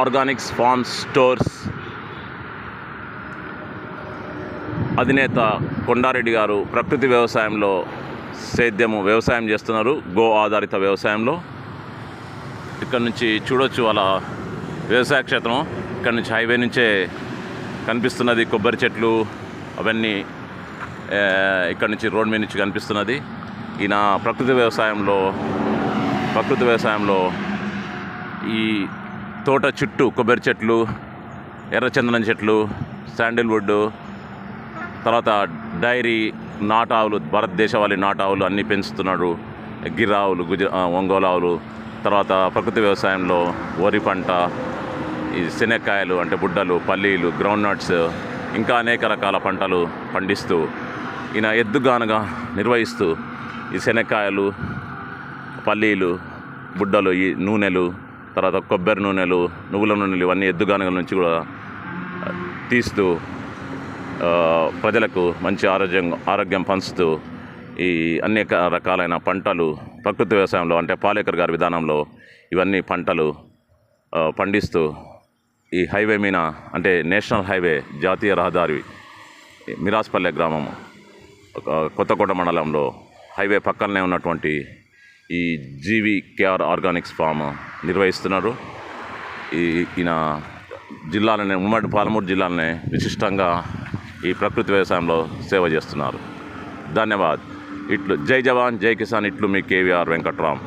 Organics form stores అధినేత కొండారెడ్డి గారు ప్రకృతి వ్యవసాయంలో వ్యవసాయం చేస్తున్నారు. గో ఆధారిత వ్యవసాయంలో ఇక్కడ నుంచి చూడొచ్చు వాళ్ళ వ్యవసాయ క్షేత్రం. ఇక్కడ నుంచి హైవే నుంచే కనిపిస్తున్నది. కొబ్బరి చెట్లు అవన్నీ ఇక్కడ నుంచి రోడ్ మీద నుంచి కనిపిస్తున్నది. ఈయన ప్రకృతి వ్యవసాయంలో ఈ తోట చుట్టూ కొబ్బరి చెట్లు, ఎర్రచందనం చెట్లు, శాండిల్వుడ్, తర్వాత డైరీ, నాటావులు, భారతదేశవాళీ నాటావులు అన్నీ పెంచుతున్నాడు. గిరావులు, ఒంగోలు ఆవులు, తర్వాత ప్రకృతి వ్యవసాయంలో వరి పంట, ఈ శనక్కాయలు అంటే బుడ్డలు, పల్లీలు, గ్రౌండ్ నట్స్, ఇంకా అనేక రకాల పంటలు పండిస్తూ ఈయన ఎద్దుగానగా నిర్వహిస్తూ ఈ శనక్కాయలు, పల్లీలు, బుడ్డలు, ఈ నూనెలు, తర్వాత కొబ్బరి నూనెలు, నువ్వుల నూనెలు ఇవన్నీ ఎద్దుగానగల నుంచి కూడా తీస్తూ ప్రజలకు మంచి ఆరోగ్యం పంచుతూ ఈ అనేక రకాలైన పంటలు ప్రకృతి వ్యవసాయంలో అంటే పాలేకర్ గారి విధానంలో ఇవన్నీ పంటలు పండిస్తూ ఈ హైవే మీద అంటే నేషనల్ హైవే, జాతీయ రహదారి, మిరాస్పల్లె గ్రామం, కొత్తకోట మండలంలో హైవే పక్కనే ఉన్నటువంటి ఈ జీవీకేఆర్ ఆర్గానిక్స్ ఫామ్ నిర్వహిస్తున్నారు. ఈయన జిల్లాలనే, ఉమ్మడి పాలమూరు జిల్లాలనే విశిష్టంగా ఈ ప్రకృతి వ్యవసాయంలో సేవ చేస్తున్నారు. ధన్యవాద్. ఇట్లు జై జవాన్ జై కిసాన్. ఇట్లు మీ కేవీఆర్ వెంకట్రామ్.